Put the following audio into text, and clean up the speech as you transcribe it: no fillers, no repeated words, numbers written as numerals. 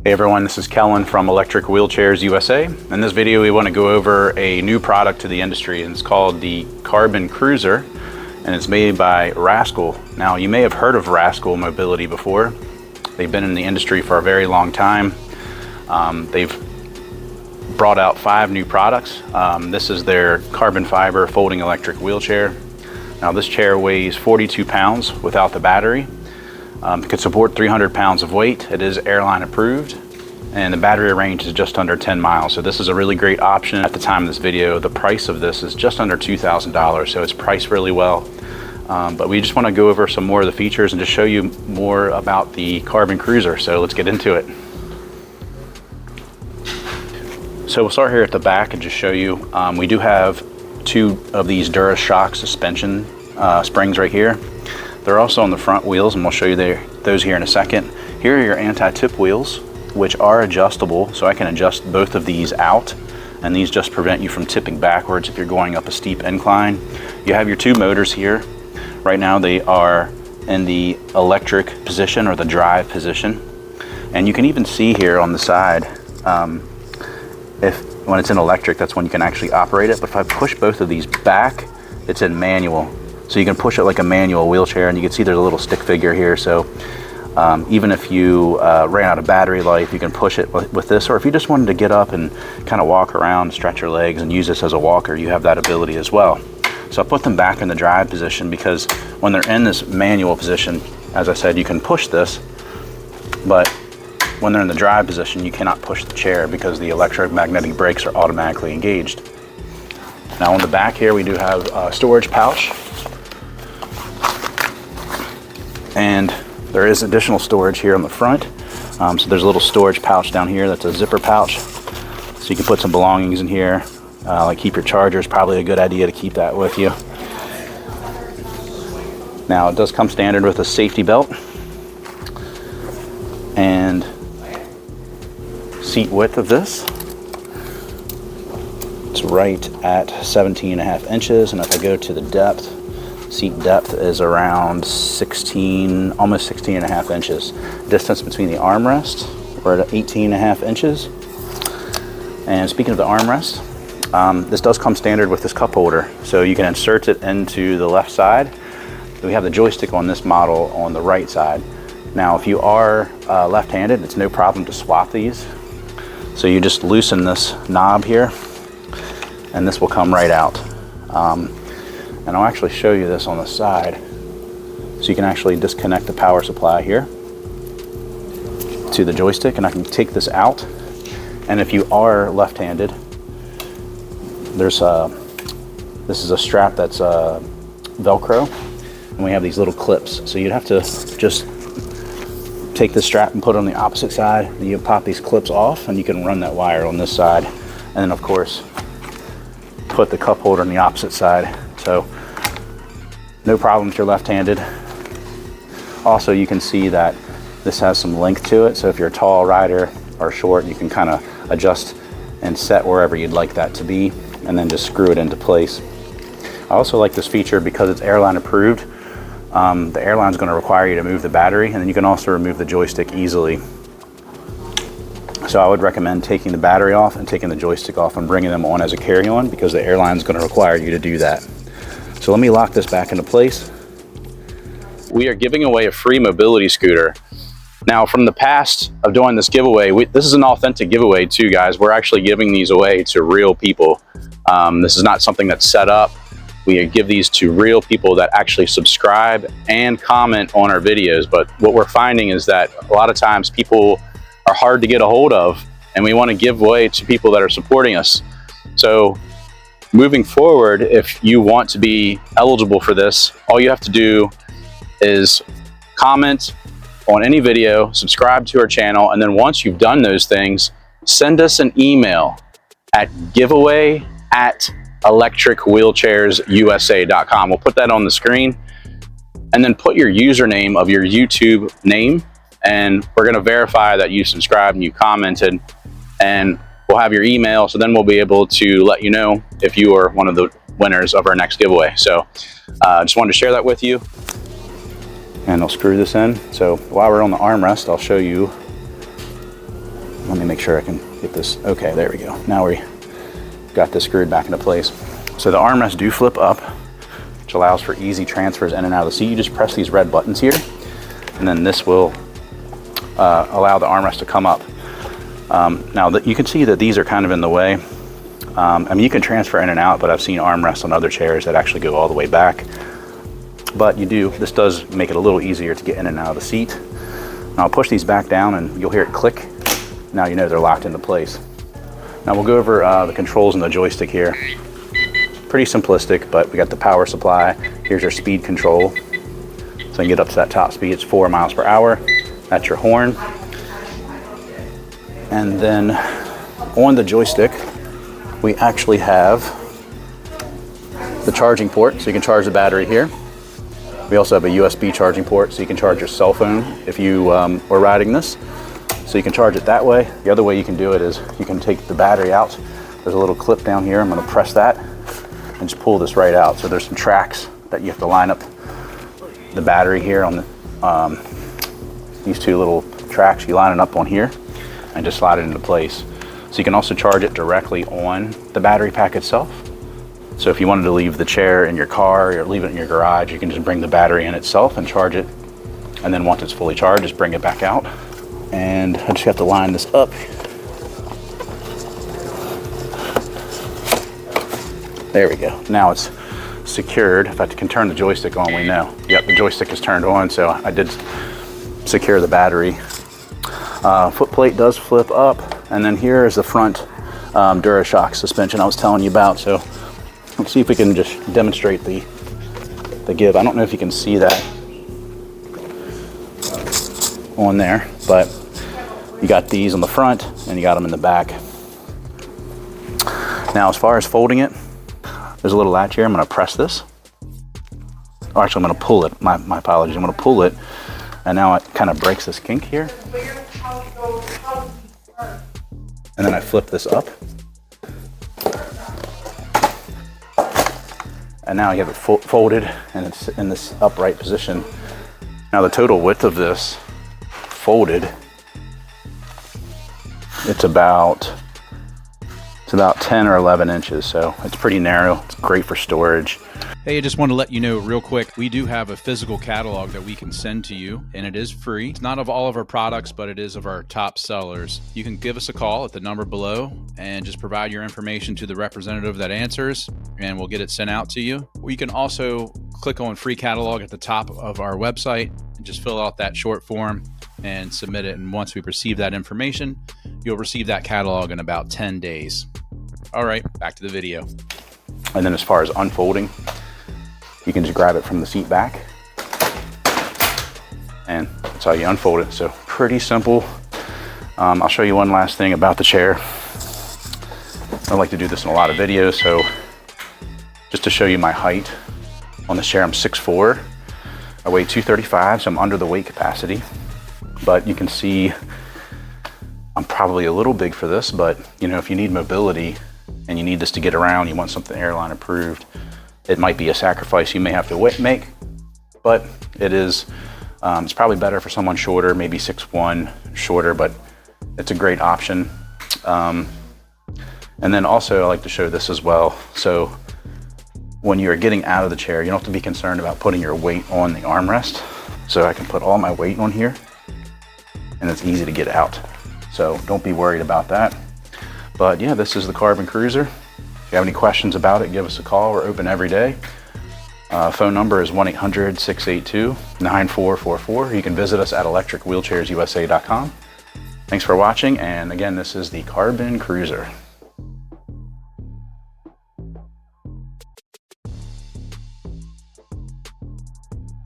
Hey everyone, this is Kellen from Electric Wheelchairs USA. In this video we want to go over a new product to the industry, and it's called the Carbon Cruiser, and it's made by Rascal. Now you may have heard of Rascal Mobility before. They've been in the industry for a very long time. They've brought out 5 new products. This is their carbon fiber folding electric wheelchair. Now this chair weighs 42 pounds without the battery. It can support 300 pounds of weight. It is airline approved, and the battery range is just under 10 miles. So this is a really great option. At the time of this video, the price of this is just under $2,000, so it's priced really well. But we just want to go over some more of the features and just show you more about the Carbon Cruiser. So let's get into it. So we'll start here at the back and just show you. We do have 2 of these DuraShock suspension springs right here. They're also on the front wheels, and we'll show you those here in a second. Here are your anti-tip wheels, which are adjustable, so I can adjust both of these out, and these just prevent you from tipping backwards if you're going up a steep incline. You have your 2 motors here. Right now they are in the electric position or the drive position, and you can even see here on the side, when it's in electric, that's when you can actually operate it. But if I push both of these back, it's in manual. So you can push it like a manual wheelchair, and you can see there's a little stick figure here. So even if you ran out of battery life, you can push it with this. Or if you just wanted to get up and kind of walk around, stretch your legs, and use this as a walker, you have that ability as well. So I put them back in the drive position because when they're in this manual position, as I said, you can push this, but when they're in the drive position, you cannot push the chair because the electromagnetic brakes are automatically engaged. Now on the back here, we do have a storage pouch. And there is additional storage here on the front. So there's a little storage pouch down here that's a zipper pouch. So you can put some belongings in here, like keep your chargers. Probably a good idea to keep that with you. Now it does come standard with a safety belt and seat width of this. It's right at 17.5 inches, and if I go to the depth, seat depth is around 16, almost 16 and a half inches. Distance between the armrest, we're at 18 and a half inches. And speaking of the armrest, this does come standard with this cup holder. So you can insert it into the left side. We have the joystick on this model on the right side. Now, if you are left-handed, it's no problem to swap these. So you just loosen this knob here, and this will come right out. And I'll actually show you this on the side. So you can actually disconnect the power supply here to the joystick, and I can take this out. And if you are left-handed, this is a strap that's Velcro, and we have these little clips. So you'd have to just take the strap and put it on the opposite side, and you pop these clips off, and you can run that wire on this side. And then of course, put the cup holder on the opposite side. So no problem if you're left-handed. Also, you can see that this has some length to it. So if you're a tall rider or short, you can kind of adjust and set wherever you'd like that to be, and then just screw it into place. I also like this feature because it's airline approved. The airline's going to require you to move the battery, and then you can also remove the joystick easily. So I would recommend taking the battery off and taking the joystick off and bringing them on as a carry-on, because the airline's going to require you to do that. So let me lock this back into place. We are giving away a free mobility scooter. Now, from the past of doing this giveaway, this is an authentic giveaway too, guys. We're actually giving these away to real people. This is not something that's set up. We give these to real people that actually subscribe and comment on our videos. But what we're finding is that a lot of times people are hard to get a hold of, and we want to give away to people that are supporting us. So moving forward, if you want to be eligible for this, all you have to do is comment on any video, subscribe to our channel, and then once you've done those things, send us an email at giveaway@electricwheelchairsusa.com. We'll put that on the screen, and then put your username of your YouTube name, and we're going to verify that you subscribed and you commented, and we'll have your email. So then we'll be able to let you know if you are one of the winners of our next giveaway. So just wanted to share that with you. And I'll screw this in. So while we're on the armrest, I'll show you Let me make sure I can get this. Okay, there we go. Now we got this screwed back into place. So the armrests do flip up, which allows for easy transfers in and out of the seat. You just press these red buttons here, and then this will allow the armrest to come up. Now you can see that these are kind of in the way. I mean, you can transfer in and out, but I've seen armrests on other chairs that actually go all the way back. But this does make it a little easier to get in and out of the seat. Now I'll push these back down and you'll hear it click. Now you know they're locked into place. Now we'll go over the controls and the joystick here. Pretty simplistic, but we got the power supply. Here's your speed control. So you can get up to that top speed, it's 4 miles per hour. That's your horn. And then on the joystick, we actually have the charging port, so you can charge the battery here. We also have a USB charging port, so you can charge your cell phone if you were riding this. So you can charge it that way. The other way you can do it is you can take the battery out. There's a little clip down here. I'm gonna press that and just pull this right out. So there's some tracks that you have to line up the battery here on the, these two little tracks. You line it up on here and just slide it into place. So you can also charge it directly on the battery pack itself. So if you wanted to leave the chair in your car or leave it in your garage, you can just bring the battery in itself and charge it. And then once it's fully charged, just bring it back out. And I just have to line this up. There we go. Now it's secured. If I can turn the joystick on, we know. Yep, the joystick is turned on, so I did secure the battery. Foot plate does flip up. And then here is the front DuraShock suspension I was telling you about. So let's see if we can just demonstrate the give. I don't know if you can see that on there, but you got these on the front and you got them in the back. Now, as far as folding it, there's a little latch here. I'm going to press this. Oh, actually, I'm going to pull it. My apologies. I'm going to pull it, and now it kind of breaks this kink here. And then I flip this up. And now you have it folded and it's in this upright position. Now the total width of this folded, it's about 10 or 11 inches. So it's pretty narrow. It's great for storage. Hey, I just want to let you know real quick, we do have a physical catalog that we can send to you, and it is free. It's not of all of our products, but it is of our top sellers. You can give us a call at the number below and just provide your information to the representative that answers, and we'll get it sent out to you. Or you can also click on free catalog at the top of our website and just fill out that short form and submit it. And once we receive that information, you'll receive that catalog in about 10 days. All right, back to the video. And then as far as unfolding, you can just grab it from the seat back, and that's how you unfold it. So pretty simple. I'll show you one last thing about the chair. I like to do this in a lot of videos, so just to show you my height on this chair, I'm 6'4". I weigh 235, so I'm under the weight capacity. But you can see I'm probably a little big for this, but if you need mobility and you need this to get around, you want something airline approved, it might be a sacrifice you may have to make, but it is, it's probably better for someone shorter, maybe 6'1", shorter, but it's a great option. And then also I like to show this as well. So when you're getting out of the chair, you don't have to be concerned about putting your weight on the armrest. So I can put all my weight on here and it's easy to get out. So don't be worried about that. But yeah, this is the Carbon Cruiser. If you have any questions about it, give us a call. We're open every day. Phone number is 1-800-682-9444. You can visit us at electricwheelchairsusa.com. Thanks for watching, and again, this is the Carbon Cruiser.